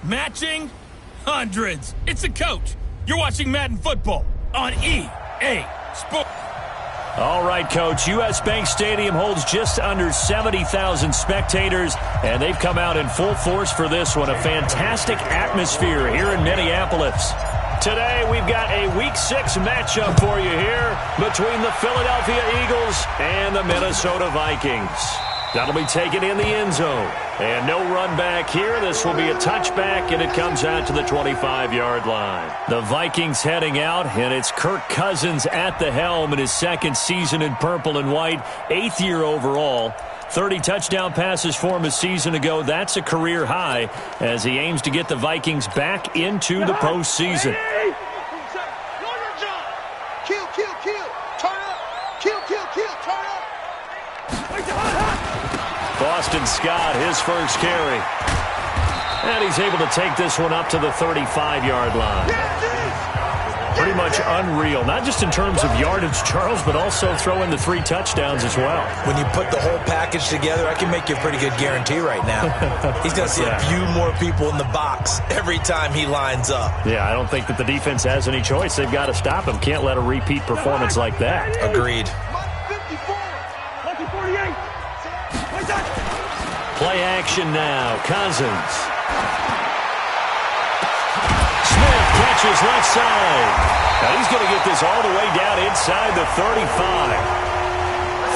Matching hundreds. It's a coach. You're watching Madden Football on EA Sports. All right, Coach. U.S. Bank Stadium holds just under 70,000 spectators, and they've come out in full force for this one. A fantastic atmosphere here in Minneapolis. Today, we've got a Week 6 matchup for you here between the Philadelphia Eagles and the Minnesota Vikings. That'll be taken in the end zone. And no run back here. This will be a touchback, and it comes out to the 25-yard line. The Vikings heading out, and it's Kirk Cousins at the helm in his second season in purple and white, 8th year overall. 30 touchdown passes for him a season ago. That's a career high as he aims to get the Vikings back into the postseason. Boston Scott, his first carry. And he's able to take this one up to the 35-yard line. Pretty much unreal, not just in terms of yardage, Charles, but also throw in the 3 touchdowns as well. When you put the whole package together, I can make you a pretty good guarantee right now. He's going to see a few more people in the box every time he lines up. Yeah, I don't think that the defense has any choice. They've got to stop him. Can't let a repeat performance like that. Agreed. Play action now. Cousins. Smith catches left side. Now he's going to get this all the way down inside the 35.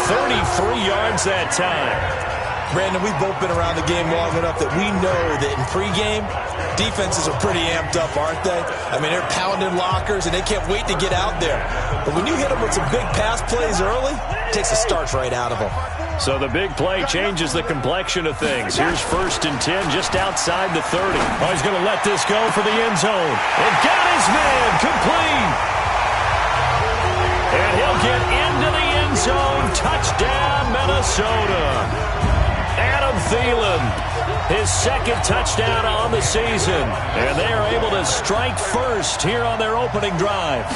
33 yards that time. Brandon, we've both been around the game long enough that we know that in pregame, defenses are pretty amped up, aren't they? I mean, they're pounding lockers, and they can't wait to get out there. But when you hit them with some big pass plays early, it takes the starch right out of them. So the big play changes the complexion of things. Here's 1st and 10 just outside the 30. Oh, he's going to let this go for the end zone. And got his man complete. And he'll get into the end zone. Touchdown, Minnesota. Adam Thielen, his second touchdown on the season. And they are able to strike first here on their opening drive.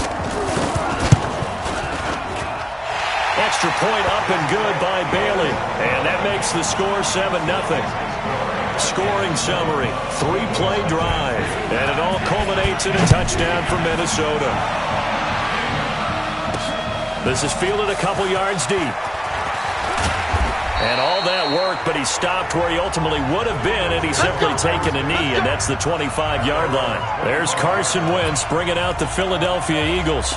Extra point up and good by Bailey. And that makes the score 7-0. Scoring summary, 3-play drive. And it all culminates in a touchdown for Minnesota. This is fielded a couple yards deep. And all that work, but he stopped where he ultimately would have been, and he's simply taken a knee, and that's the 25-yard line. There's Carson Wentz bringing out the Philadelphia Eagles.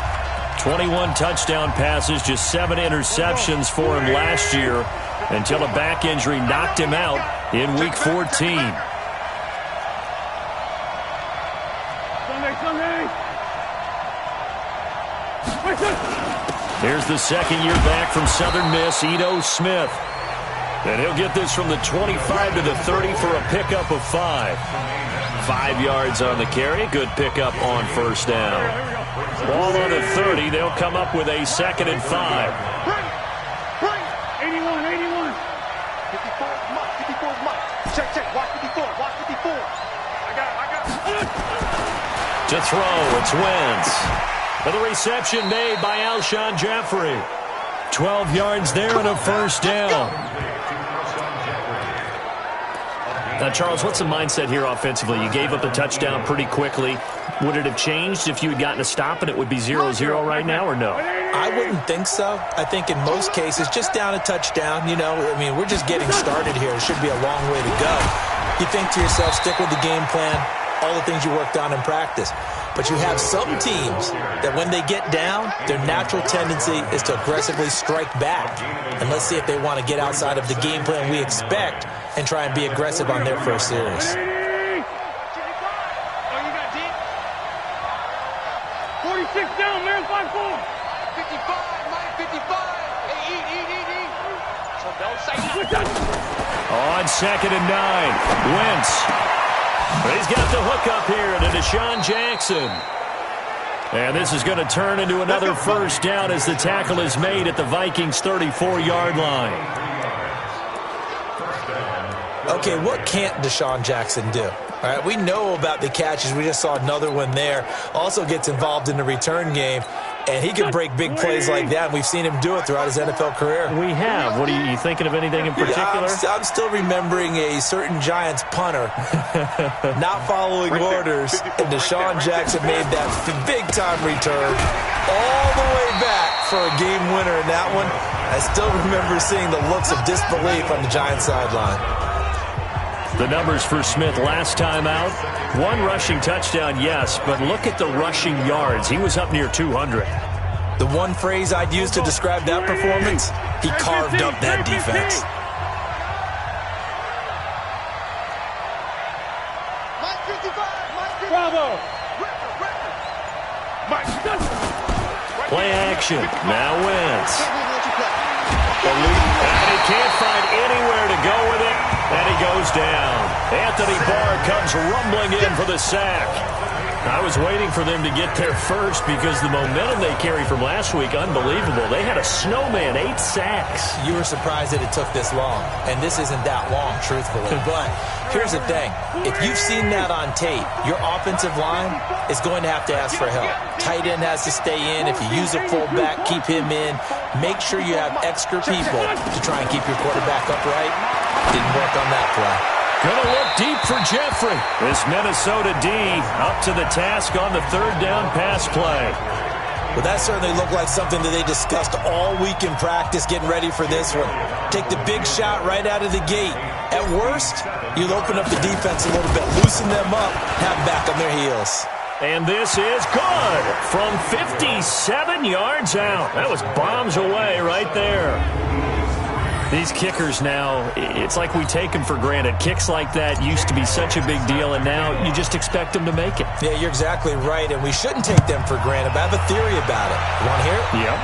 21 touchdown passes, just 7 interceptions for him last year until a back injury knocked him out in Week 14. Here's the second year back from Southern Miss, Ito Smith. And he'll get this from the 25 to the 30 for a pickup of 5. 5 yards on the carry. Good pickup on first down. Ball on the 30. They'll come up with a 2nd and 5. 81, 81. 54 is Mike. 54 is Mike. Check. Watch 54. Watch 54. I got it. To throw, it's Wentz. For the reception made by Alshon Jeffrey. 12 yards there and a first down. Now, Charles, what's the mindset here offensively? You gave up a touchdown pretty quickly. Would it have changed if you had gotten a stop and it would be 0-0 right now, or no? I wouldn't think so. I think in most cases, just down a touchdown, I mean, we're just getting started here. It should be a long way to go. You think to yourself, stick with the game plan, all the things you worked on in practice. But you have some teams that when they get down, their natural tendency is to aggressively strike back. And let's see if they want to get outside of the game plan we expect and try and be aggressive on their first series. 46 down, man, 5-4. 55, Mike, 55. Hey, eat. So don't say On 2nd and 9, Wentz. He's got the hook up here to Deshaun Jackson. And this is going to turn into another first down as the tackle is made at the Vikings' 34-yard line. Okay, what can't Deshaun Jackson do? All right, we know about the catches. We just saw another one there. Also gets involved in the return game, and he can break big plays like that. And we've seen him do it throughout his NFL career. We have. What are you thinking of anything in particular? I'm still remembering a certain Giants punter not following orders, and Deshaun Jackson made that big-time return all the way back for a game winner in that one. I still remember seeing the looks of disbelief on the Giants sideline. The numbers for Smith last time out, 1 rushing touchdown, yes, but look at the rushing yards. He was up near 200. The one phrase I'd use to describe that performance, he carved up that defense. Bravo! Play action. Now Wentz. And he can't find anywhere to go with it, and he goes down. Anthony Barr comes rumbling in for the sack. I was waiting for them to get there first because the momentum they carry from last week, unbelievable. They had a snowman, 8 sacks. You were surprised that it took this long, and this isn't that long, truthfully. But here's the thing. If you've seen that on tape, your offensive line is going to have to ask for help. Tight end has to stay in. If you use a fullback, keep him in. Make sure you have extra people to try and keep your quarterback upright. Didn't work on that play. Gonna look deep for Jeffrey. This Minnesota D up to the task on the 3rd down pass play. Well, that certainly looked like something that they discussed all week in practice getting ready for this one. Take the big shot right out of the gate. At worst, you'll open up the defense a little bit, loosen them up, have them back on their heels. And this is good from 57 yards out. That was bombs away right there. These kickers now, it's like we take them for granted. Kicks like that used to be such a big deal, and now you just expect them to make it. Yeah, you're exactly right, and we shouldn't take them for granted, but I have a theory about it. You want to hear it? Yep.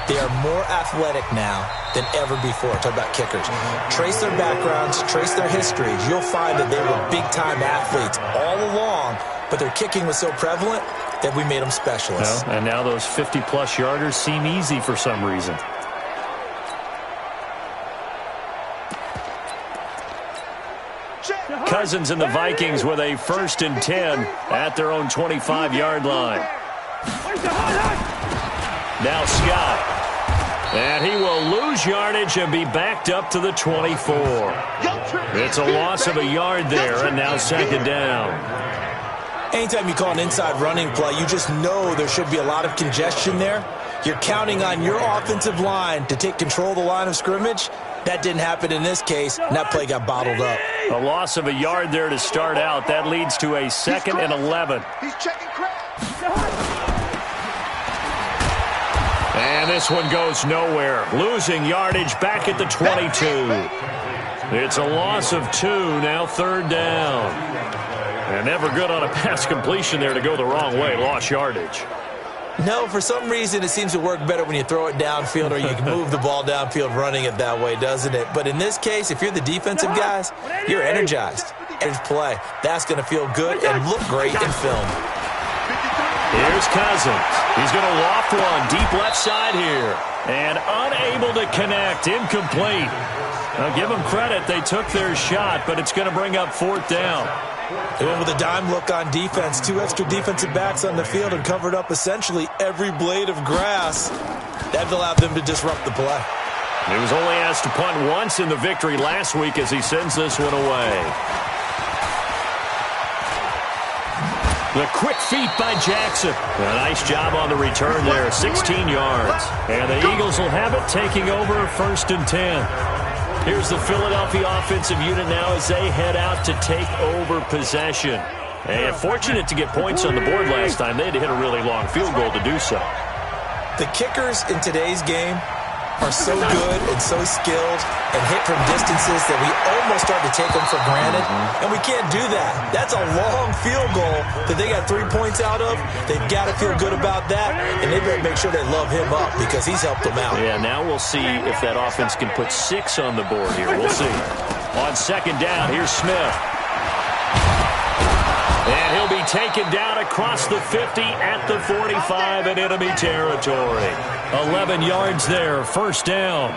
They are more athletic now than ever before. Talk about kickers. Trace their backgrounds, trace their histories. You'll find that they were big-time athletes all along, but their kicking was so prevalent that we made them specialists. Well, and now those 50-plus yarders seem easy for some reason. Cousins and the Vikings with a 1st and 10 at their own 25-yard line. Now Scott. And he will lose yardage and be backed up to the 24. It's a loss of a yard there, and now 2nd down. Anytime you call an inside running play, you just know there should be a lot of congestion there. You're counting on your offensive line to take control of the line of scrimmage. That didn't happen in this case, and that play got bottled up. A loss of a yard there to start out. That leads to a 2nd and 11. He's checking crap. And this one goes nowhere. Losing yardage back at the 22. It's a loss of 2, now 3rd down. And never good on a pass completion there to go the wrong way. Lost yardage. No, for some reason it seems to work better when you throw it downfield or you can move the ball downfield running it that way, doesn't it? But in this case, if you're the defensive guys, you're energized. There's play. That's going to feel good and look great in film. Here's Cousins. He's going to loft one deep left side here. And unable to connect. Incomplete. Now give them credit. They took their shot, but it's going to bring up 4th down. They went with a dime look on defense. 2 extra defensive backs on the field and covered up essentially every blade of grass. That allowed them to disrupt the play. He was only asked to punt once in the victory last week as he sends this one away. The quick feet by Jackson. A nice job on the return there, 16 yards. And the Eagles will have it, taking over 1st and 10. Here's the Philadelphia offensive unit now as they head out to take over possession. And fortunate to get points on the board last time. They had to hit a really long field goal to do so. The kickers in today's game are so good and so skilled and hit from distances that we almost start to take them for granted. And we can't do that. That's a long field goal that they got 3 points out of. They've got to feel good about that, and they better make sure they love him up because he's helped them out. Yeah, now we'll see if that offense can put 6 on the board here. We'll see. On 2nd down, here's Smith. And he'll be taken down across the 50 at the 45 in enemy territory. 11 yards there, 1st down.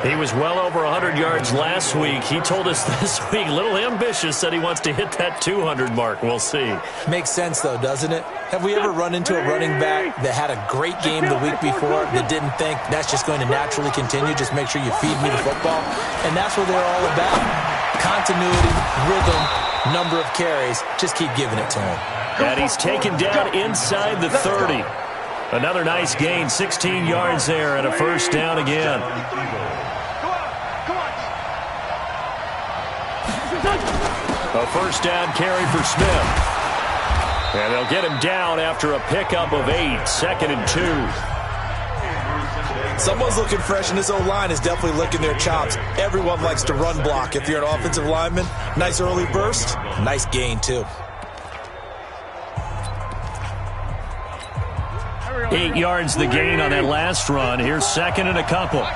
He was well over 100 yards last week. He told us this week, a little ambitious, said he wants to hit that 200 mark. We'll see. Makes sense, though, doesn't it? Have we ever run into a running back that had a great game the week before that didn't think that's just going to naturally continue? Just make sure you feed me the football. And that's what they're all about. Continuity, rhythm, number of carries. Just keep giving it to him. And he's taken down inside the 30. Another nice gain, 16 yards there, and a first down again. A first down carry for Smith. And they'll get him down after a pickup of 8, 2nd and 2. Someone's looking fresh, and this O-line is definitely licking their chops. Everyone likes to run block. If you're an offensive lineman, nice early burst, nice gain, too. 8 yards the gain on that last run. Here's 2nd and a couple.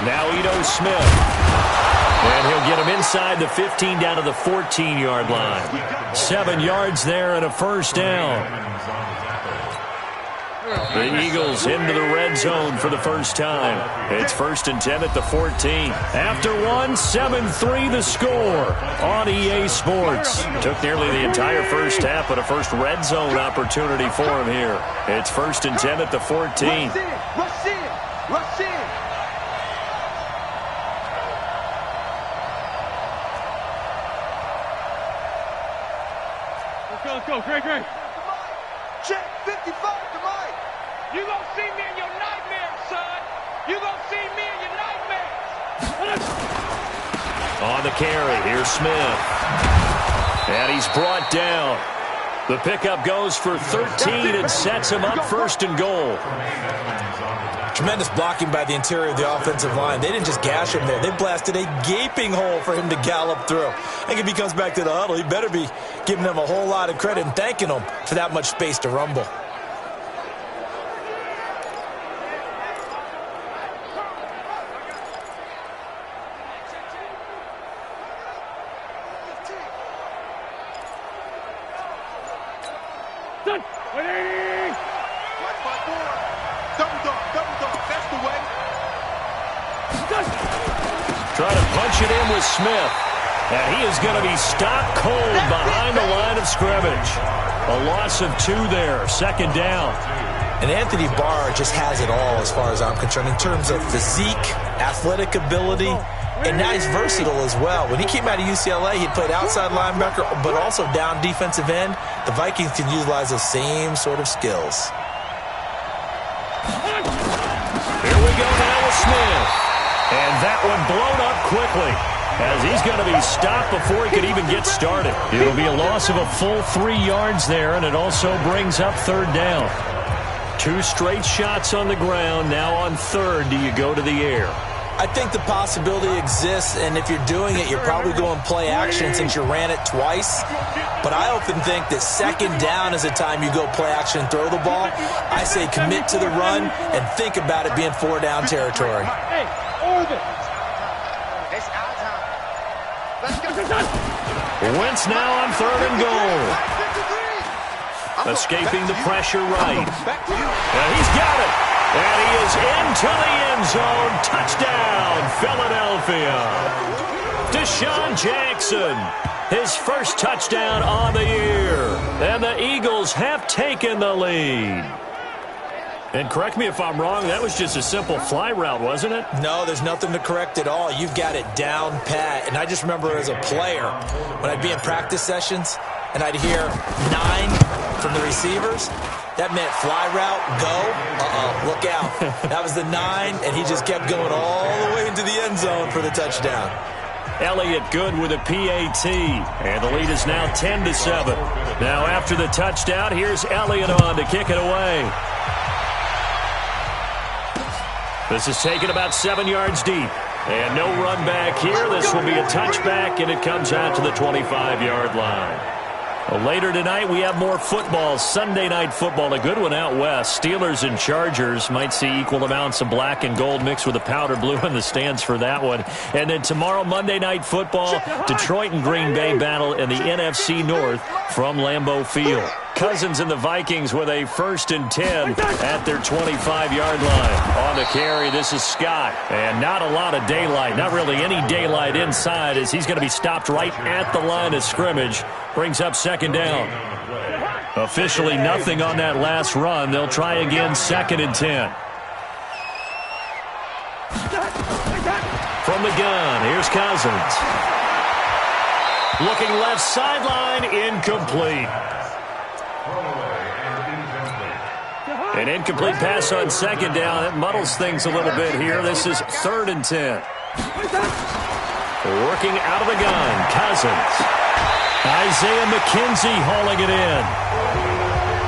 Now Ito Smith. And he'll get him inside the 15 down to the 14-yard line. 7 yards there and a first down. The Eagles into the red zone for the first time. It's 1st and 10 at the 14. After one, 7-3 the score on EA Sports. Took nearly the entire first half, but a first red zone opportunity for him here. It's 1st and 10 at the 14. Rush in, rush in, rush in. Let's go, Great. Check 55 to Mike. You gonna see me in your nightmares, son. You gonna see me in your nightmares. On the carry, here's Smith. And he's brought down. The pickup goes for 13 and sets him up 1st and goal. Tremendous blocking by the interior of the offensive line. They didn't just gash him there. They blasted a gaping hole for him to gallop through. I think if he comes back to the huddle, he better be giving them a whole lot of credit and thanking them for that much space to rumble. Trying to punch it in with Smith. And he is going to be stopped cold behind the line of scrimmage. A loss of 2 there, 2nd down. And Anthony Barr just has it all as far as I'm concerned in terms of physique, athletic ability, and now he's versatile as well. When he came out of UCLA, he played outside linebacker, but also down defensive end. The Vikings can utilize those same sort of skills. Here we go now with Smith. And that one blown up quickly as he's going to be stopped before he could even get started. It'll be a loss of a full 3 yards there, and it also brings up 3rd down. 2 straight shots on the ground. Now on 3rd, do you go to the air? I think the possibility exists, and if you're doing it, you're probably going play action since you ran it twice. But I often think that 2nd down is the time you go play action and throw the ball. I say commit to the run and think about it being 4-down territory. It's our time. Let's go. Wentz now on 3rd and goal. Escaping the pressure right. And he's got it. And he is into the end zone. Touchdown, Philadelphia. Deshaun Jackson, his first touchdown on the year. And the Eagles have taken the lead. And correct me if I'm wrong, that was just a simple fly route, wasn't it? No, there's nothing to correct at all. You've got it down pat. And I just remember as a player, when I'd be in practice sessions and I'd hear 9 from the receivers, that meant fly route, go, look out. That was the 9, and he just kept going all the way into the end zone for the touchdown. Elliott good with a PAT, and the lead is now 10-7. Now after the touchdown, here's Elliott on to kick it away. This is taken about 7 yards deep. And no run back here. This will be a touchback, and it comes out to the 25-yard line. Well, later tonight, we have more football. Sunday night football, a good one out west. Steelers and Chargers might see equal amounts of black and gold mixed with a powder blue in the stands for that one. And then tomorrow, Monday night football, Detroit and Green Bay battle in the NFC North from Lambeau Field. Cousins and the Vikings with a 1st and 10 at their 25-yard line. On the carry, this is Scott. And not a lot of daylight, not really any daylight inside, as he's going to be stopped right at the line of scrimmage. Brings up 2nd down. Officially nothing on that last run. They'll try again 2nd and 10. From the gun, here's Cousins. Looking left sideline, incomplete. An incomplete pass on 2nd down. It muddles things a little bit here. This is 3rd and 10. Working out of the gun, Cousins. Isaiah McKenzie hauling it in.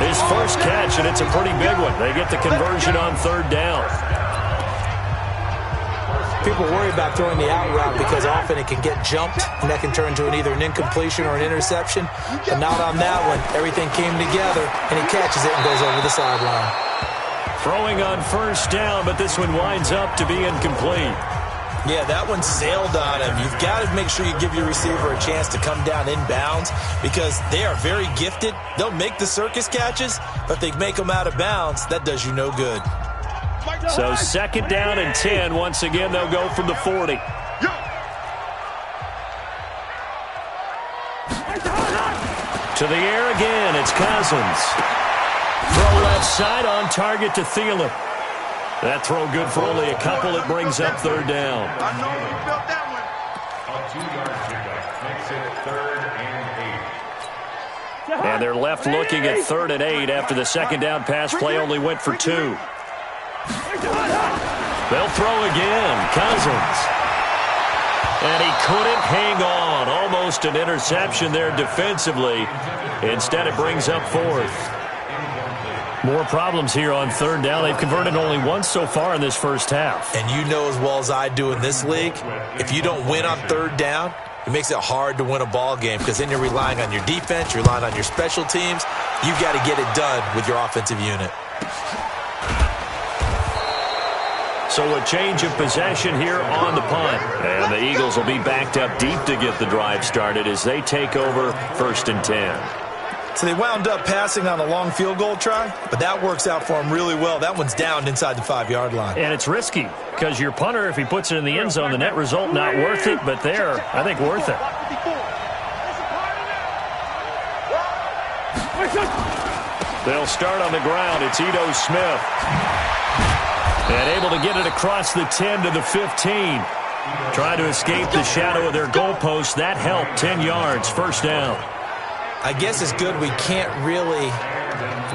His first catch, and it's a pretty big one. They get the conversion on 3rd down. People worry about throwing the out route because often it can get jumped, and that can turn into either an incompletion or an interception. But not on that one. Everything came together, and he catches it and goes over the sideline. Throwing on 1st down, but this one winds up to be incomplete. Yeah, that one sailed on him. You've got to make sure you give your receiver a chance to come down inbounds because they are very gifted. They'll make the circus catches, but if they make them out of bounds, that does you no good. So 2nd down and 10. Once again, they'll go from the 40. To the air again, it's Cousins. Throw left side on target to Thielen. That throw good for only a couple. It brings up 3rd down. I know you felt that one. A 2-yard pickup makes it 3rd and 8. And they're left looking at 3rd and 8 after the 2nd down pass play only went for 2. They'll throw again. Cousins. And he couldn't hang on. Almost an interception there defensively. Instead, it brings up 4th. More problems here on 3rd down. They've converted only once so far in this first half. And you know as well as I do in this league, if you don't win on 3rd down, it makes it hard to win a ball game because then you're relying on your defense, you're relying on your special teams. You've got to get it done with your offensive unit. So a change of possession here on the punt. And the Eagles will be backed up deep to get the drive started as they take over 1st and 10. So they wound up passing on a long field goal try, but that works out for them really well. That one's down inside the 5-yard line. And it's risky because your punter, if he puts it in the end zone, the net result not worth it, but there, I think worth it. They'll start on the ground. It's Ito Smith. And able to get it across the 10 to the 15. Trying to escape the shadow of their goalpost. That helped. 10 yards. 1st down. I guess it's good we can't really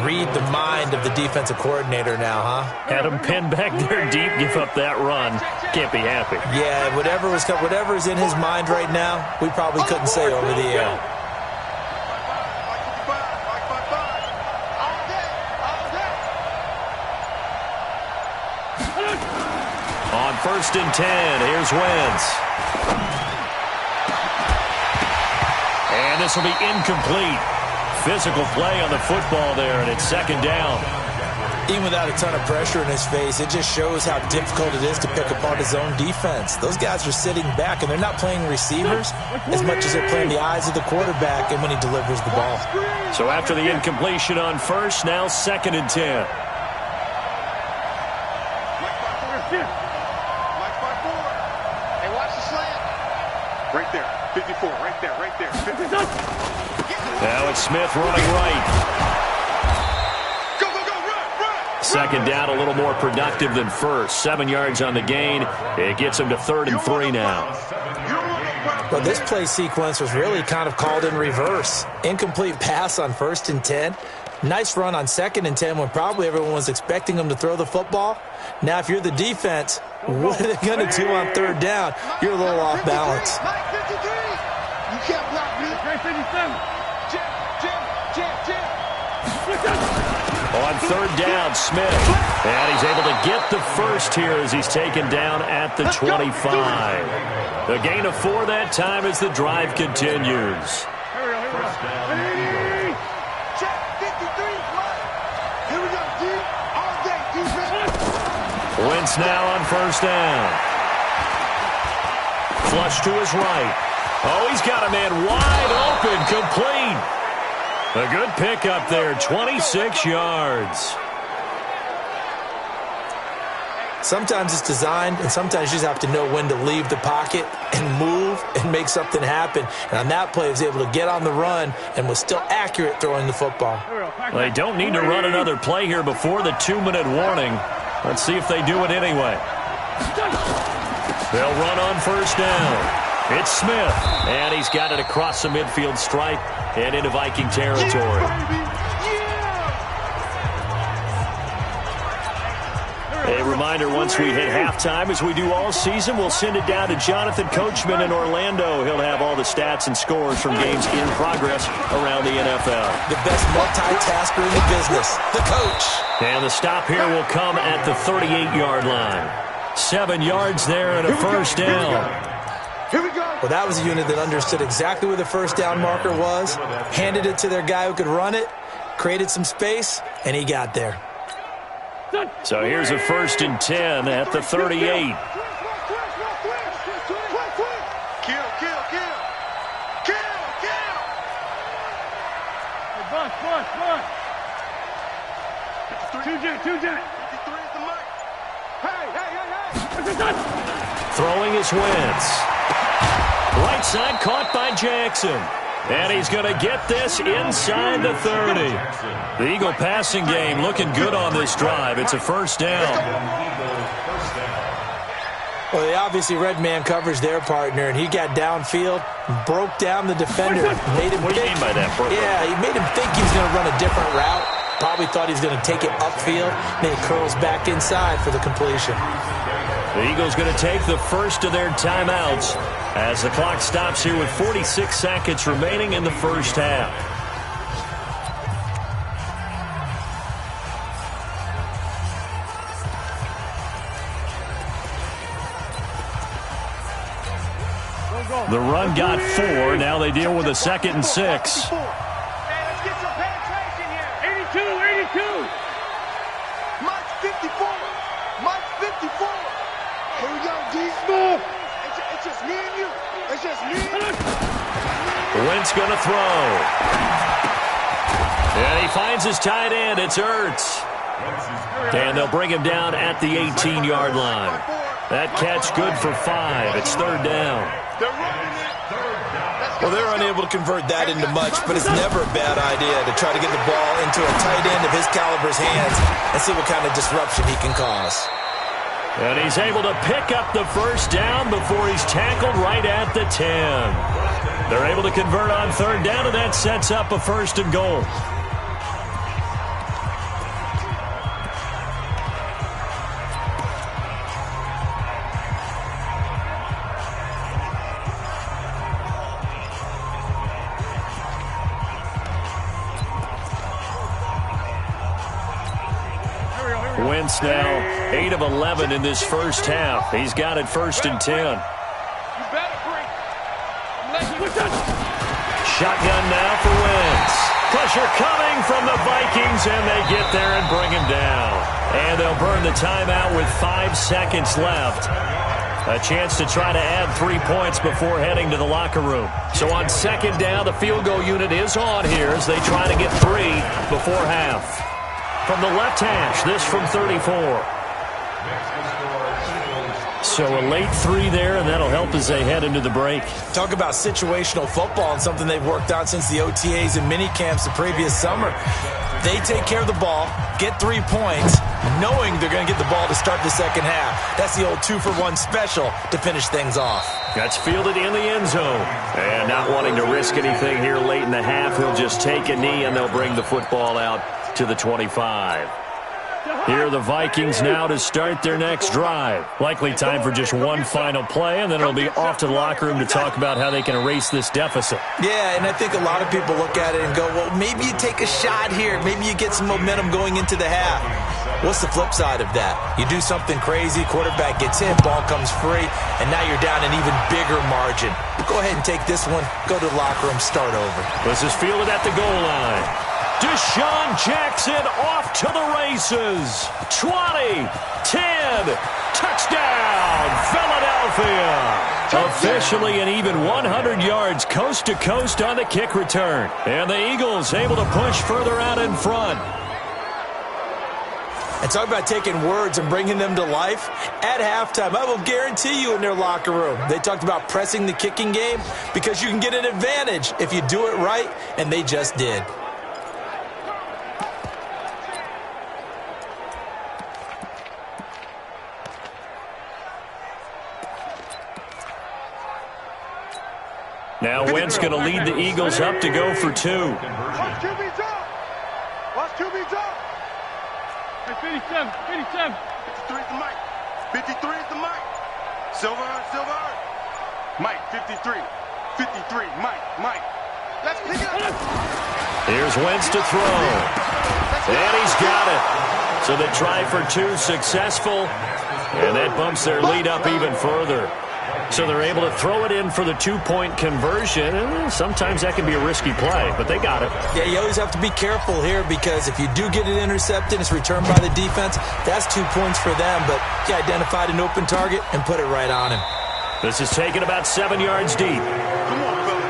read the mind of the defensive coordinator now, huh? Had him pinned back there deep, give up that run. Can't be happy. Yeah, whatever's in his mind right now, we probably couldn't say over the air. On 1st and 10, here's Wentz. And this will be incomplete. Physical play on the football there, and it's 2nd down. Even without a ton of pressure in his face, it just shows how difficult it is to pick apart his own defense. Those guys are sitting back, and they're not playing receivers as much as they're playing the eyes of the quarterback and when he delivers the ball. So after the incompletion on 1st, now 2nd and 10. Right there, 54, right there, 54. Now it's Smith running right. Go, run! 2nd down, a little more productive than 1st. 7 yards on the gain. It gets him to 3rd and 3 now. Well, this play sequence was really kind of called in reverse. Incomplete pass on 1st and 10. Nice run on 2nd and 10 when probably everyone was expecting him to throw the football. Now, if you're the defense, what are they going to do on 3rd down? You're a little off balance. You can't block me. On 3rd down, Smith. And he's able to get the first here as he's taken down at the 25. A gain of 4 that time as the drive continues. Wentz now on 1st down. Flush to his right. Oh, he's got a man wide open, complete. A good pickup there, 26 yards. Sometimes it's designed, and sometimes you just have to know when to leave the pocket and move and make something happen. And on that play, he was able to get on the run and was still accurate throwing the football. They don't need to run another play here before the 2-minute warning. Let's see if they do it anyway. They'll run on first down. It's Smith, and he's got it across the midfield stripe and into Viking territory. A reminder, once we hit halftime, as we do all season, we'll send it down to Jonathan Coachman in Orlando. He'll have all the stats and scores from games in progress around the NFL. The best multitasker in the business, the coach. And the stop here will come at the 38-yard line. 7 yards there and a first down. Here we go. Well, that was a unit that understood exactly where the first down marker was, handed it to their guy who could run it, created some space, and he got there. So here's a 1st and 10 at the 38. Kill. Two-jet. 53 is the mic. Hey. Throwing his Wentz. Right side caught by Jackson. And he's going to get this inside the 30. The Eagle passing game looking good on this drive. It's a first down. Well, they obviously red man coverage their partner, and he got downfield, broke down the defender. Made him What do you mean by that, bro? Yeah, he made him think he was going to run a different route. Probably thought he was going to take it upfield. Then he curls back inside for the completion. The Eagles going to take the first of their timeouts as the clock stops here with 46 seconds remaining in the first half. The run got 4. Now they deal with a 2nd and 6. Let's get some penetration here. 82. Mike's 54. Mike's 54. Here we go, D. Smith. It's just me and you. It's just me and you. Wentz going to throw. And he finds his tight end. It's Ertz. And they'll bring him down at the 18-yard line. That catch good for 5. It's 3rd down. They're running it. Well, they're unable to convert that into much, but it's never a bad idea to try to get the ball into a tight end of his caliber's hands and see what kind of disruption he can cause. And he's able to pick up the first down before he's tackled right at the 10. They're able to convert on 3rd down, and that sets up a 1st and goal. Wentz now 8 of 11 in this first half. He's got it 1st and 10. You better bring. Shotgun now for Wentz. Pressure coming from the Vikings, and they get there and bring him down. And they'll burn the timeout with 5 seconds left. A chance to try to add 3 points before heading to the locker room. So on 2nd down, the field goal unit is on here as they try to get 3 before half. From the left hash, this from 34. So a late 3 there, and that'll help as they head into the break. Talk about situational football and something they've worked on since the OTAs and mini camps the previous summer. They take care of the ball, get 3 points, knowing they're going to get the ball to start the second half. That's the old 2-for-1 special to finish things off. That's fielded in the end zone. And not wanting to risk anything here late in the half, he'll just take a knee, and they'll bring the football out to the 25. Here are the Vikings now to start their next drive. Likely time for just one final play, and then it'll be off to the locker room to talk about how they can erase this deficit. Yeah, and I think a lot of people look at it and go, well, maybe you take a shot here. Maybe you get some momentum going into the half. What's the flip side of that? You do something crazy, quarterback gets hit, ball comes free, and now you're down an even bigger margin. Go ahead and take this one, go to the locker room, start over. This is fielded at the goal line. Deshaun Jackson off to the races. 20, 10, touchdown, Philadelphia. Officially an even 100 yards coast to coast on the kick return. And the Eagles able to push further out in front. And talk about taking words and bringing them to life. At halftime, I will guarantee you in their locker room, they talked about pressing the kicking game because you can get an advantage if you do it right, and they just did. Now Wentz going to lead the Eagles up to go for 2. Watch QB drop. Watch QB drop. Hey, 57, 57. 53 is the mic. 53 is the mic. Silver, silver. Mike, 53. 53, Mike. Let's pick it up. Here's Wentz to throw. And he's got it. So they try for 2, successful. And that bumps their lead up even further. So they're able to throw it in for the 2-point conversion. And sometimes that can be a risky play, but they got it. Yeah, you always have to be careful here because if you do get it intercepted, it's returned by the defense. That's 2 points for them, but he identified an open target and put it right on him. This is taken about 7 yards deep. Come on, fellas.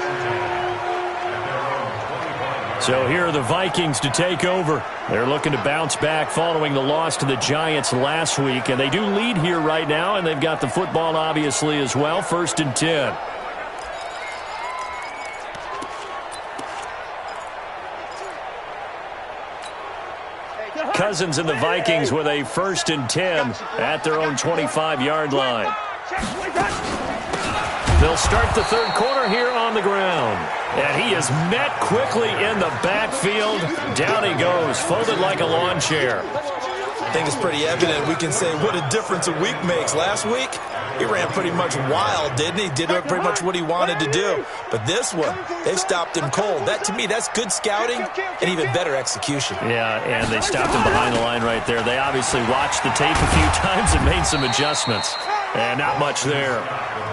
So here are the Vikings to take over. They're looking to bounce back following the loss to the Giants last week. And they do lead here right now, and they've got the football obviously as well. 1st and 10. Cousins and the Vikings with a 1st and 10 at their own 25-yard line. They'll start the third quarter here on the ground. And he is met quickly in the backfield. Down he goes, folded like a lawn chair. I think it's pretty evident. We can say what a difference a week makes. Last week, he ran pretty much wild, didn't he? Did pretty much what he wanted to do. But this one, they've stopped him cold. That, to me, that's good scouting and even better execution. Yeah, and they stopped him behind the line right there. They obviously watched the tape a few times and made some adjustments. And not much there.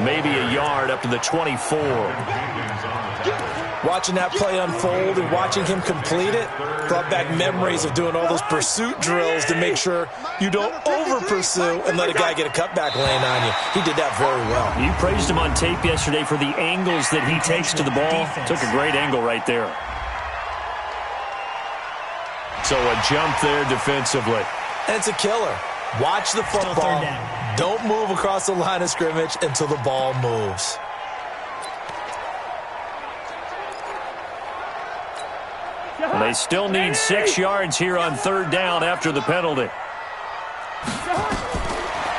Maybe a yard up to the 24. Watching that play unfold and watching him complete it brought back memories of doing all those pursuit drills to make sure you don't over-pursue and let a guy get a cutback laying on you. He did that very well. You praised him on tape yesterday for the angles that he takes to the ball. Took a great angle right there. So a jump there defensively. And it's a killer. Watch the football. Don't move across the line of scrimmage until the ball moves. They still need 6 yards here on 3rd down after the penalty.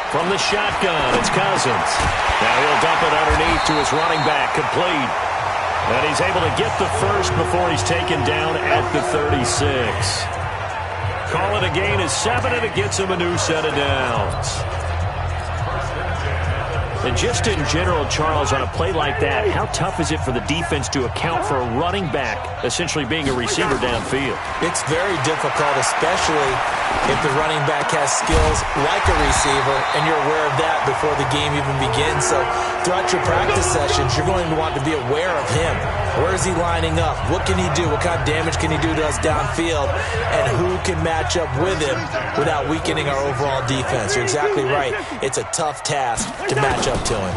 From the shotgun, it's Cousins. Now he'll dump it underneath to his running back, complete. And he's able to get the first before he's taken down at the 36. Call it a gain of 7, and it gets him a new set of downs. And just in general, Charles, on a play like that, how tough is it for the defense to account for a running back essentially being a receiver downfield? It's very difficult, especially if the running back has skills like a receiver, and you're aware of that before the game even begins. So throughout your practice sessions, you're going to want to be aware of him. Where is he lining up? What can he do? What kind of damage can he do to us downfield? And who can match up with him without weakening our overall defense? You're exactly right. It's a tough task to match up to him.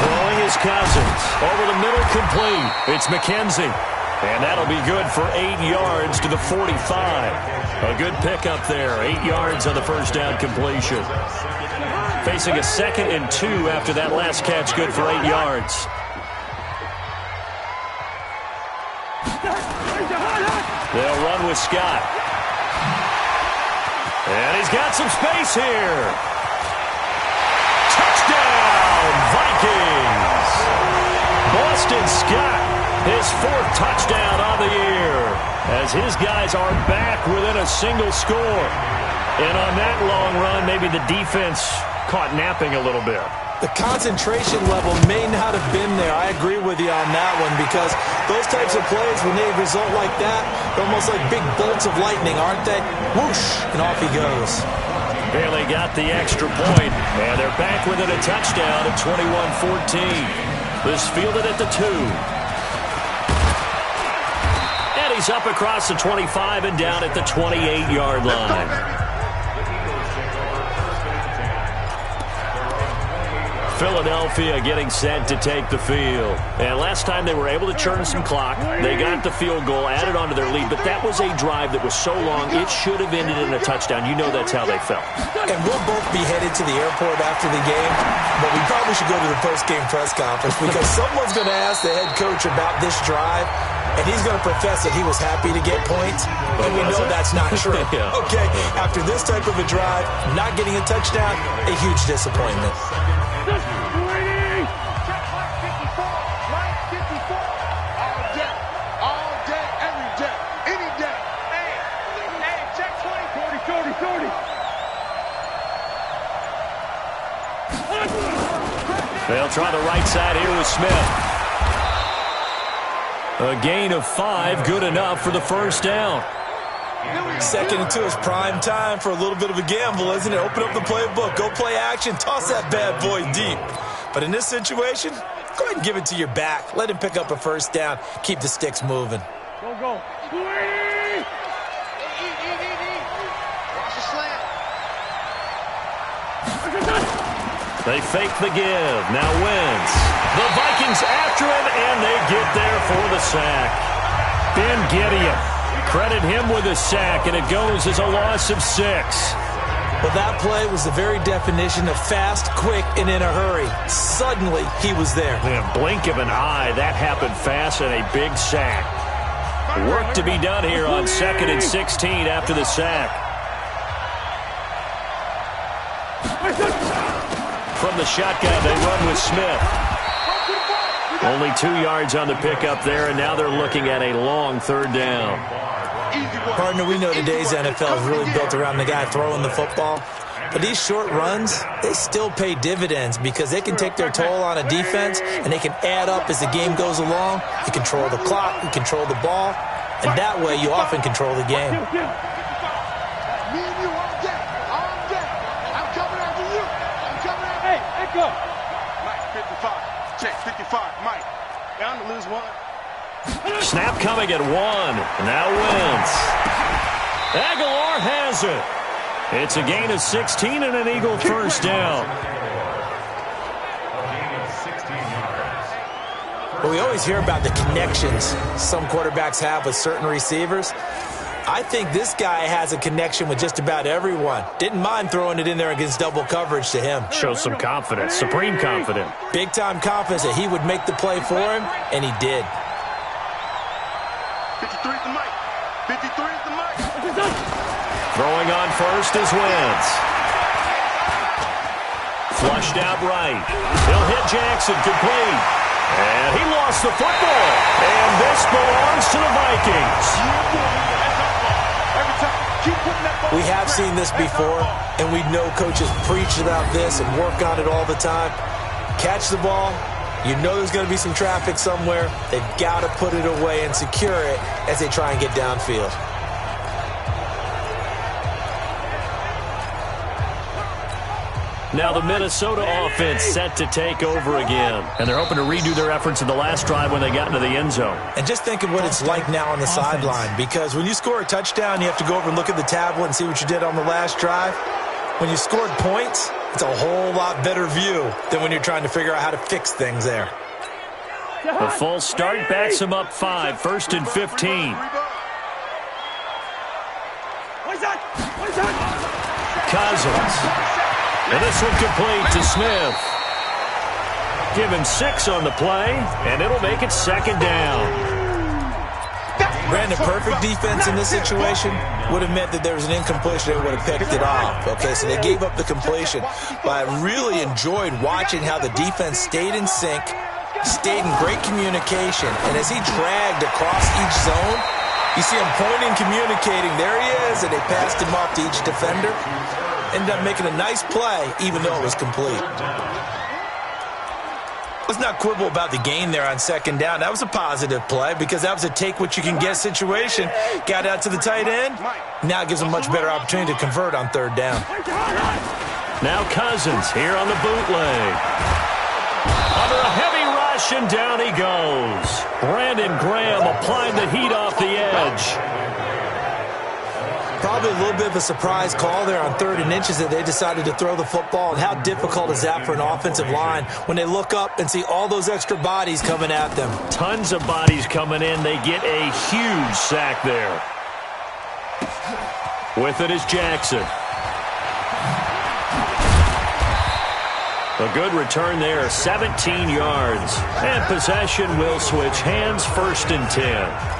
Throwing is Cousins. Over the middle, complete. It's McKenzie. And that'll be good for 8 yards to the 45. A good pickup there. 8 yards on the first down completion. Facing a 2nd and 2 after that last catch, good for 8 yards. They'll run with Scott. And he's got some space here. Touchdown, Vikings! Boston Scott, his 4th touchdown on the year, as his guys are back within a single score. And on that long run, maybe the defense caught napping a little bit. The concentration level may not have been there. I agree with you on that one, because those types of plays, when they result like that, they're almost like big bolts of lightning, aren't they? Whoosh, and off he goes. Barely got the extra point, and they're back within a touchdown at 21-14. This fielded at the 2. And carries up across the 25 and down at the 28-yard line. Philadelphia getting set to take the field. And last time they were able to churn some clock. They got the field goal, added onto their lead, but that was a drive that was so long, it should have ended in a touchdown. You know that's how they felt. And we'll both be headed to the airport after the game, but we probably should go to the post-game press conference because someone's going to ask the head coach about this drive, and he's going to profess that he was happy to get points, and we know that's not true. Yeah. Okay, after this type of a drive, not getting a touchdown, a huge disappointment. They'll try the right side here with Smith. A gain of 5, good enough for the first down. 2nd and 2 is prime time for a little bit of a gamble, isn't it? Open up the playbook, go play action, toss that bad boy deep. But in this situation, go ahead and give it to your back. Let him pick up a first down. Keep the sticks moving. Go. Watch the slant. They fake the give. Now Wentz. The Vikings after him, and they get there for the sack. Ben Gideon. Credit him with a sack, and it goes as a loss of 6. Well, that play was the very definition of fast, quick, and in a hurry. Suddenly, he was there. In a blink of an eye, that happened fast and a big sack. Work to be done here on 2nd and 16 after the sack. From the shotgun, they run with Smith. Only 2 yards on the pickup there, and now they're looking at a long 3rd down. Partner, we know today's NFL is really built around the guy throwing the football. But these short runs, they still pay dividends because they can take their toll on a defense, and they can add up as the game goes along. You control the clock, you control the ball, and that way you often control the game. Me and you all day. I'm coming after you. Hey, go. Mike, 55. Check, 55. Mike, down to lose 1. Snap coming at 1. Now Wentz. Aguilar has it. It's a gain of 16 and an Eagle first down. Well, we always hear about the connections some quarterbacks have with certain receivers. I think this guy has a connection with just about everyone. Didn't mind throwing it in there against double coverage to him. Shows some confidence, supreme confidence. Big-time confidence that he would make the play for him, and he did. 53 is the mic. 53 is the mic. Throwing on first is Wentz. Flushed out right. He'll hit Jackson complete. And he lost the football. And this belongs to the Vikings. We have seen this before, and we know coaches preach about this and work on it all the time. Catch the ball. You know there's going to be some traffic somewhere. They've got to put it away and secure it as they try and get downfield. Now the Minnesota offense set to take over again. And they're hoping to redo their efforts in the last drive when they got into the end zone. And just think of what it's like now on the sideline, because when you score a touchdown, you have to go over and look at the tablet and see what you did on the last drive. When you scored points, it's a whole lot better view than when you're trying to figure out how to fix things there. A full start backs him up 5, 1st and 15. Cousins. And this one complete to Smith. Give him 6 on the play, and it'll make it 2nd down. Brandon, perfect defense in this situation would have meant that there was an incompletion and would have picked it off. Okay, so they gave up the completion. But I really enjoyed watching how the defense stayed in sync, stayed in great communication, and as he dragged across each zone, you see him pointing, communicating. There he is, and they passed him off to each defender. Ended up making a nice play, even though it was complete. Let's not quibble about the gain there on 2nd down. That was a positive play because that was a take-what-you-can-get situation. Got out to the tight end. Now it gives them a much better opportunity to convert on 3rd down. Now Cousins here on the bootleg. Under a heavy rush, and down he goes. Brandon Graham applied the heat off the edge. coverage. Probably a little bit of a surprise call there on 3rd and inches that they decided to throw the football. And how difficult is that for an offensive line when they look up and see all those extra bodies coming at them? Tons of bodies coming in. They get a huge sack there. With it is Jackson. A good return there, 17 yards. And possession will switch hands, 1st and 10.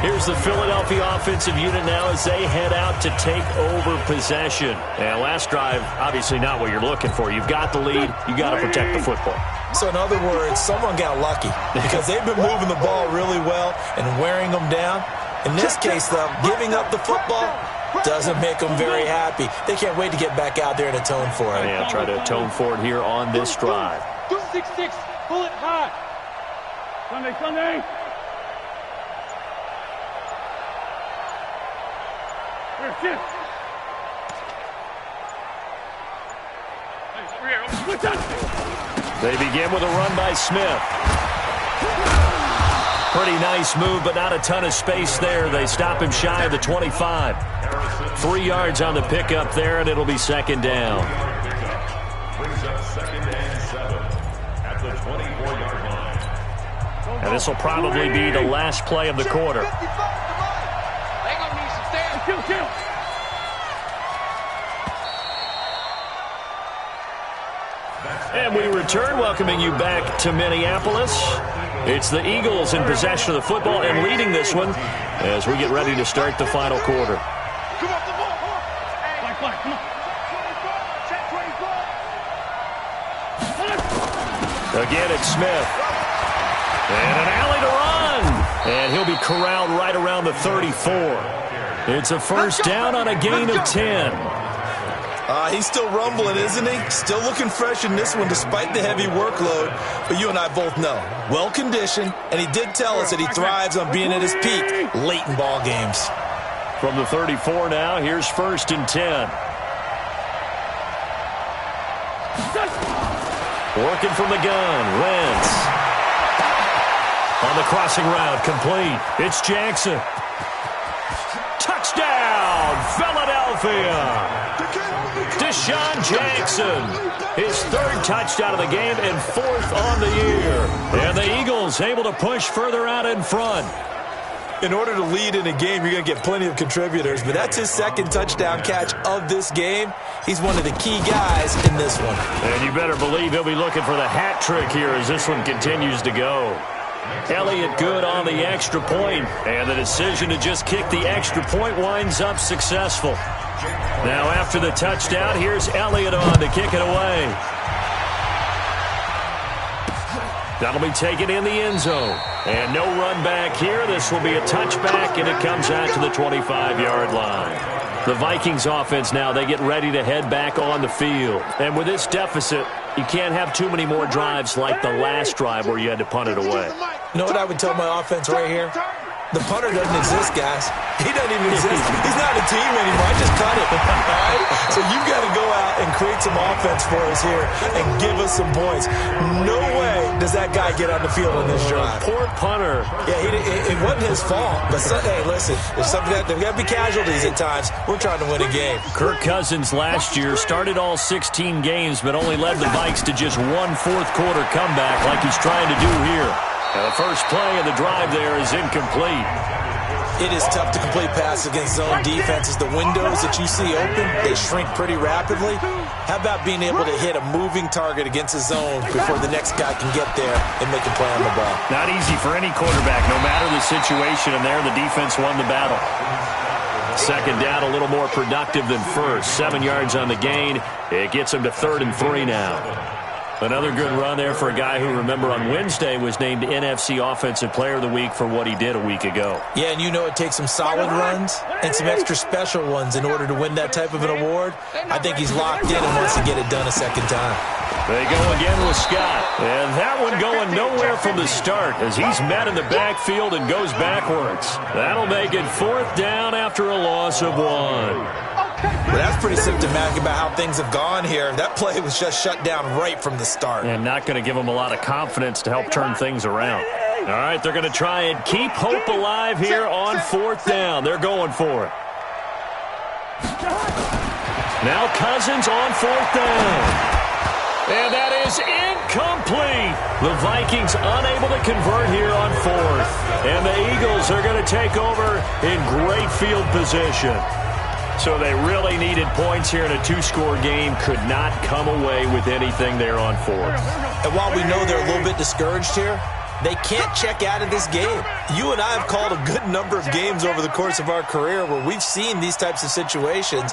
Here's the Philadelphia offensive unit now as they head out to take over possession. And last drive, obviously not what you're looking for. You've got the lead. You got to protect the football. So in other words, someone got lucky because they've been moving the ball really well and wearing them down. In this case, though, giving up the football doesn't make them very happy. They can't wait to get back out there and atone for it. Yeah, try to atone for it here on this drive. 266, pull it high. Sunday. They begin with a run by Smith. Pretty nice move, but not a ton of space there. They stop him shy of the 25. 3 yards on the pickup there, and it'll be 2nd down. Brings up 2nd and 7 at the 24-yard line. And this will probably be the last play of the quarter. They gonna need some stand. Kill. And we return, welcoming you back to Minneapolis. It's the Eagles in possession of the football and leading this one as we get ready to start the final quarter. Come on. Come on. Again, it's Smith. And an alley to run. And he'll be corralled right around the 34. It's a 1st down on a gain of 10. He's still rumbling, isn't he? Still looking fresh in this one despite the heavy workload. But you and I both know, well-conditioned, and he did tell us that he thrives on being at his peak late in ball games. From the 34 now, here's 1st and 10. Working from the gun, Wentz. On the crossing route, complete. It's Jackson. Touchdown, Philadelphia! Deshaun Jackson, his 3rd touchdown of the game and 4th on the year. And the Eagles able to push further out in front. In order to lead in a game, you're going to get plenty of contributors, but that's his 2nd touchdown catch of this game. He's one of the key guys in this one. And you better believe he'll be looking for the hat trick here as this one continues to go. Elliott good on the extra point, and the decision to just kick the extra point winds up successful. Now after the touchdown, here's Elliott on to kick it away. That'll be taken in the end zone. And no run back here. This will be a touchback, and it comes out to the 25-yard line. The Vikings offense now, they get ready to head back on the field. And with this deficit, you can't have too many more drives like the last drive where you had to punt it away. You know what I would tell my offense right here? The punter doesn't exist, guys. He doesn't even exist. He's not a team anymore. I just cut it. All right? So you've got to go out and create some offense for us here and give us some points. No way does that guy get on the field on this drive. Poor punter. Yeah, it wasn't his fault. But, hey, listen, there's got to be casualties at times. We're trying to win a game. Kirk Cousins last year started all 16 games but only led the Vikes to just one fourth-quarter comeback like he's trying to do here. The first play of the drive there is incomplete. It is tough to complete passes against zone defenses. The windows that you see open, they shrink pretty rapidly. How about being able to hit a moving target against a zone before the next guy can get there and make a play on the ball? Not easy for any quarterback, no matter the situation, and there the defense won the battle. 2nd down, a little more productive than 1st. 7 yards on the gain. It gets him to 3rd and 3 now. Another good run there for a guy who, remember, on Wednesday was named NFC Offensive Player of the Week for what he did a week ago. Yeah, and you know it takes some solid runs and some extra special ones in order to win that type of an award. I think he's locked in and wants to get it done a 2nd time. They go again with Scott. And that one going nowhere from the start as he's met in the backfield and goes backwards. That'll make it 4th down after a loss of 1. But that's pretty symptomatic about how things have gone here. That play was just shut down right from the start. And not going to give him a lot of confidence to help turn things around. All right, they're going to try and keep hope alive here on fourth down. They're going for it. Now Cousins on fourth down. And that is incomplete. The Vikings unable to convert here on fourth. And the Eagles are going to take over in great field position. So they really needed points here in a two-score game. Could not come away with anything there on fourth. And while we know they're a little bit discouraged here, they can't check out of this game. You and I have called a good number of games over the course of our career where we've seen these types of situations.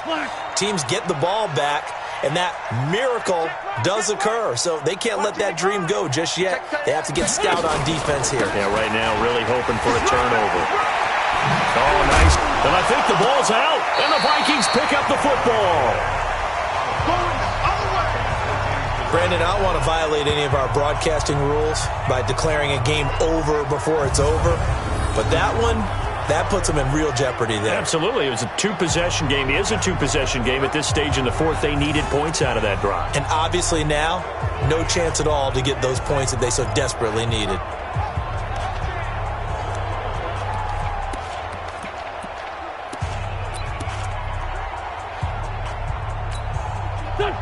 Teams get the ball back, and that miracle does occur. So they can't let that dream go just yet. They have to get stout on defense here. Yeah, right now really hoping for a turnover. Oh, nice. And I think the ball's out, and the Vikings pick up the football. Brandon, I don't want to violate any of our broadcasting rules by declaring a game over before it's over. But that one, that puts them in real jeopardy there. Absolutely. It was a two-possession game. It is a two-possession game at this stage in the fourth. They needed points out of that drive. And obviously now, no chance at all to get those points that they so desperately needed.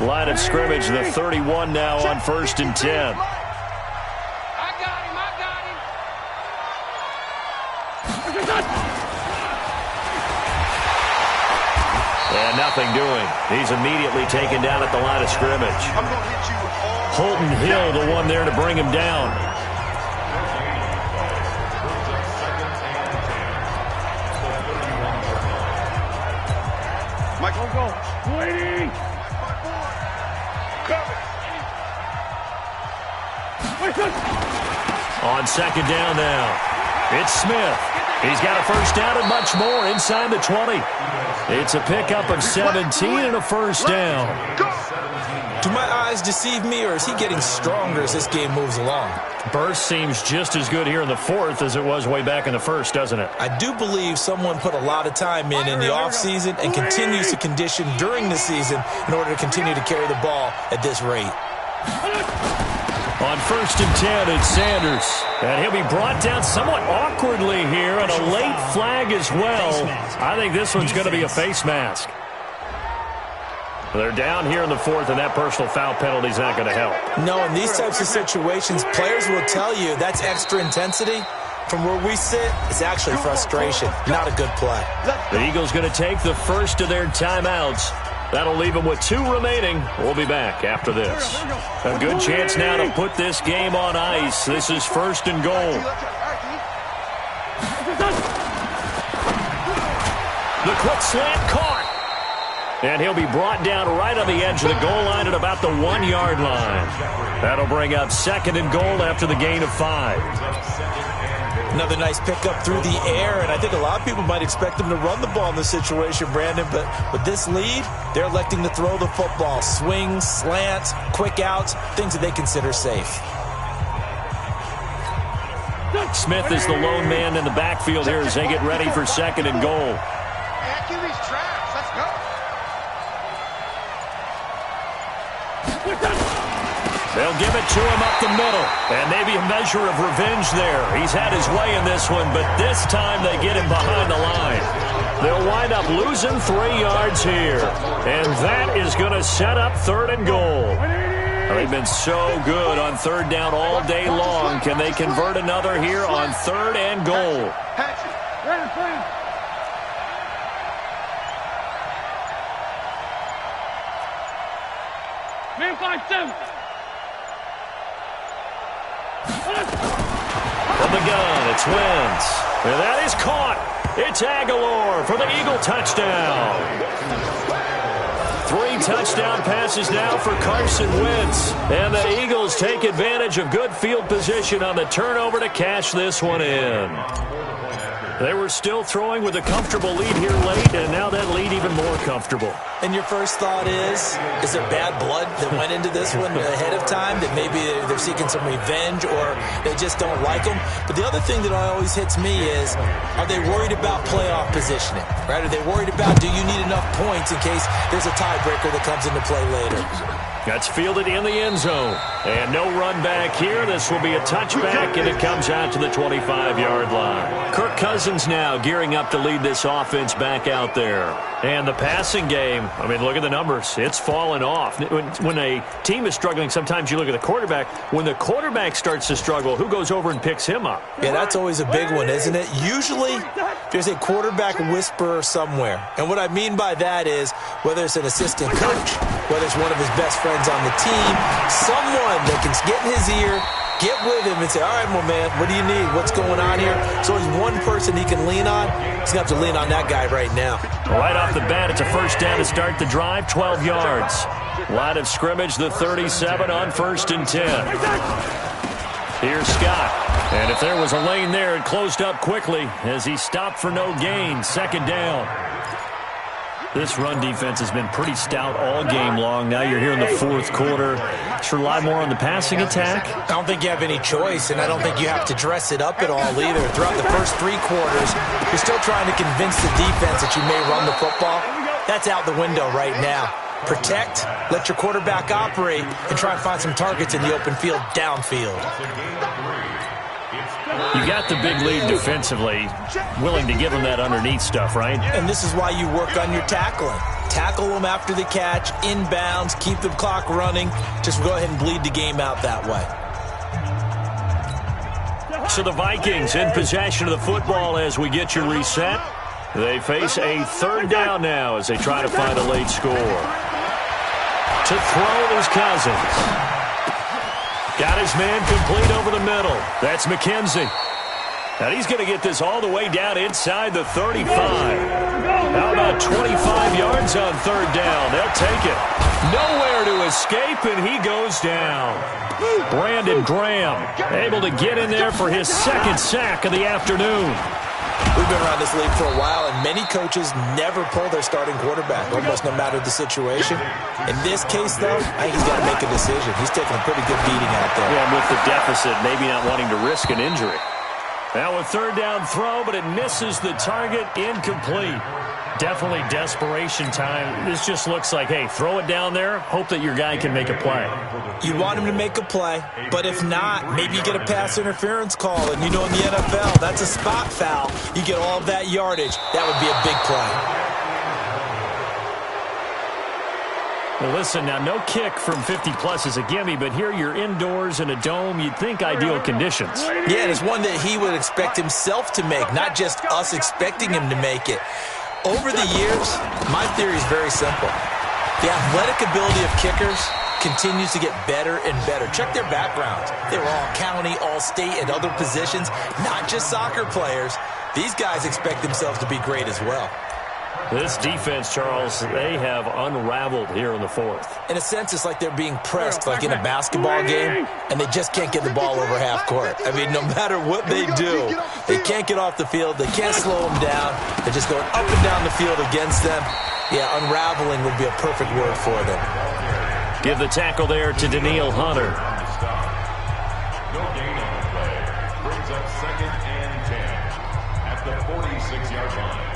Line of scrimmage, the 31 now on 1st and 10. I got him. And nothing doing. He's immediately taken down at the line of scrimmage. Holton Hill, the one there to bring him down. Michael, go. Waiting. On second down now, it's Smith. He's got a first down and much more inside the 20. It's a pickup of 17 and a first down. Do my eyes deceive me, or is he getting stronger as this game moves along? Burst seems just as good here in the fourth as it was way back in the first, doesn't it? I do believe someone put a lot of time in the offseason and continues to condition during the season in order to continue to carry the ball at this rate. On 1st and 10, it's Sanders. And he'll be brought down somewhat awkwardly here, and a late flag as well. I think this one's going to be a face mask. They're down here in the fourth, and that personal foul penalty is not going to help. No, in these types of situations, players will tell you that's extra intensity. From where we sit, it's actually frustration. Not a good play. The Eagles going to take the first of their timeouts. That'll leave them with 2 remaining. We'll be back after this. A good chance now to put this game on ice. This is 1st and goal. The quick slant caught. And he'll be brought down right on the edge of the goal line at about the 1-yard line. That'll bring up 2nd and goal after the gain of 5. Another nice pickup through the air, and I think a lot of people might expect them to run the ball in this situation, Brandon, but with this lead, they're electing to throw the football. Swings, slants, quick outs, things that they consider safe. Smith is the lone man in the backfield here as they get ready for 2nd and goal. They'll give it to him up the middle, and maybe a measure of revenge there. He's had his way in this one, but this time they get him behind the line. They'll wind up losing 3 yards here, and that is going to set up 3rd and goal. They've been so good on 3rd down all day long. Can they convert another here on 3rd and goal? Man, 5-7. From the gun, it's Wentz. And that is caught. It's Aguilar for the Eagle touchdown. 3 touchdown passes now for Carson Wentz. And the Eagles take advantage of good field position on the turnover to cash this one in. They were still throwing with a comfortable lead here late, and now that lead even more comfortable. And your first thought is there bad blood that went into this one ahead of time, that maybe they're seeking some revenge or they just don't like them? But the other thing that always hits me is, are they worried about playoff positioning? Right? Are they worried about, do you need enough points in case there's a tiebreaker that comes into play later? That's fielded in the end zone. And no run back here. This will be a touchback, and it comes out to the 25-yard line. Kirk Cousins now gearing up to lead this offense back out there. And the passing game, I mean, look at the numbers. It's fallen off. When a team is struggling, sometimes you look at the quarterback. When the quarterback starts to struggle, who goes over and picks him up? Yeah, that's always a big one, isn't it? Usually, there's a quarterback whisperer somewhere. And what I mean by that is, whether it's an assistant coach, whether it's one of his best friends on the team, someone that can get in his ear, get with him and say, all right, my man, what do you need? What's going on here? So there's one person he can lean on. He's going to have to lean on that guy right now. Right off the bat, it's a first down to start the drive, 12 yards. Line of scrimmage, the 37 on 1st and 10. Here's Scott. And if there was a lane there, it closed up quickly as he stopped for no gain. 2nd down. This run defense has been pretty stout all game long. Now you're here in the 4th quarter. Should rely more on the passing attack? I don't think you have any choice, and I don't think you have to dress it up at all either. Throughout the first 3 quarters, you're still trying to convince the defense that you may run the football. That's out the window right now. Protect, let your quarterback operate, and try and find some targets in the open field downfield. You got the big lead defensively, willing to give them that underneath stuff, right? And this is why you work on your tackling. Tackle them after the catch, inbounds, keep the clock running. Just go ahead and bleed the game out that way. So the Vikings in possession of the football as we get you reset. They face a 3rd down now as they try to find a late score. To throw is Cousins. Got his man complete over the middle. That's McKenzie. And he's going to get this all the way down inside the 35. How about 25 yards on 3rd down? They'll take it. Nowhere to escape, and he goes down. Brandon Graham able to get in there for his 2nd sack of the afternoon. We've been around this league for a while, and many coaches never pull their starting quarterback, almost no matter the situation. In this case, though, I think he's got to make a decision. He's taking a pretty good beating out there. Yeah, and with the deficit, maybe not wanting to risk an injury. Now a 3rd down throw, but it misses the target, incomplete. Definitely desperation time. This just looks like, hey, throw it down there, hope that your guy can make a play. You want him to make a play, but if not, maybe you get a pass interference call. And you know in the NFL, that's a spot foul. You get all of that yardage. That would be a big play. Well, listen, now no kick from 50-plus is a gimme, but here you're indoors in a dome. You'd think ideal conditions. Yeah, and it's one that he would expect himself to make, not just us expecting him to make it. Over the years, my theory is very simple. The athletic ability of kickers continues to get better and better. Check their backgrounds. They were all county, all state, and other positions, not just soccer players. These guys expect themselves to be great as well. This defense, Charles, they have unraveled here in the 4th. In a sense, it's like they're being pressed, like in a basketball game, and they just can't get the ball over half court. I mean, no matter what they do, they can't get off the field. They can't slow them down. They're just going up and down the field against them. Yeah, unraveling would be a perfect word for them. Give the tackle there to Daniil Hunter. No gain on the play. Brings up 2nd and 10 at the 46-yard line.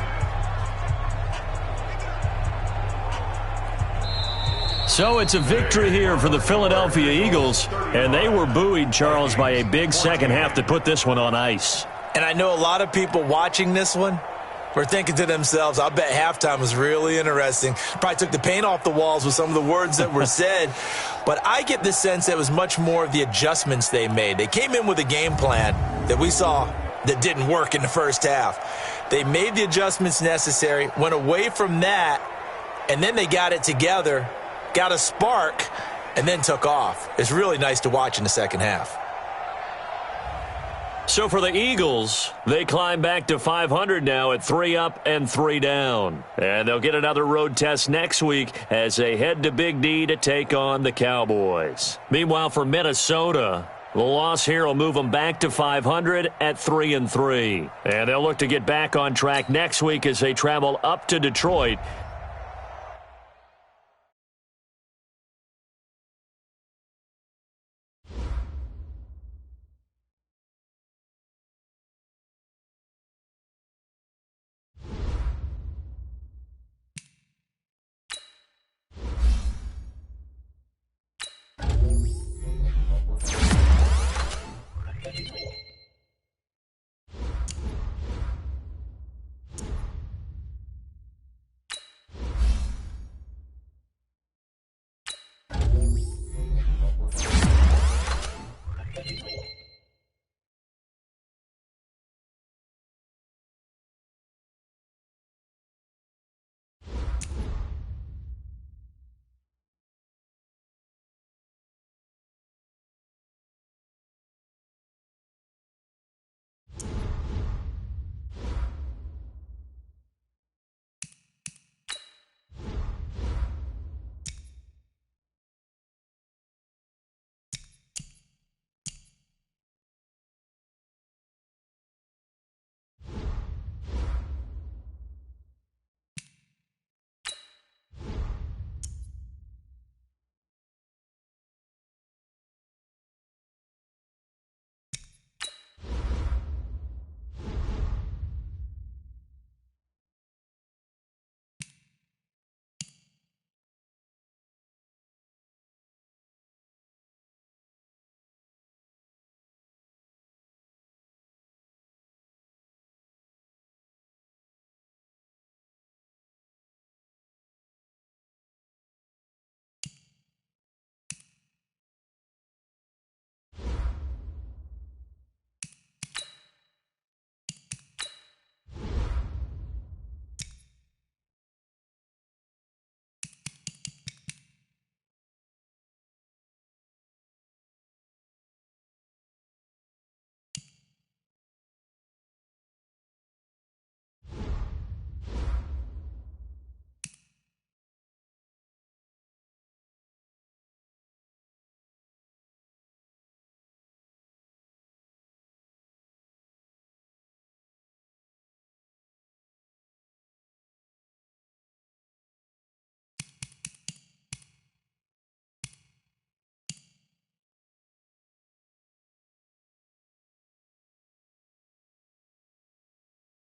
So it's a victory here for the Philadelphia Eagles, and they were buoyed, Charles, by a big second half to put this one on ice. And I know a lot of people watching this one were thinking to themselves, I bet halftime was really interesting. Probably took the paint off the walls with some of the words that were said. But I get the sense that it was much more of the adjustments they made. They came in with a game plan that we saw that didn't work in the first half. They made the adjustments necessary, went away from that, and then they got it together, got a spark, and then took off. It's really nice to watch in the second half. So for the Eagles, they climb back to 500 now at 3 up and 3 down. And they'll get another road test next week as they head to Big D to take on the Cowboys. Meanwhile, for Minnesota, the loss here will move them back to 500 at 3-3. And they'll look to get back on track next week as they travel up to Detroit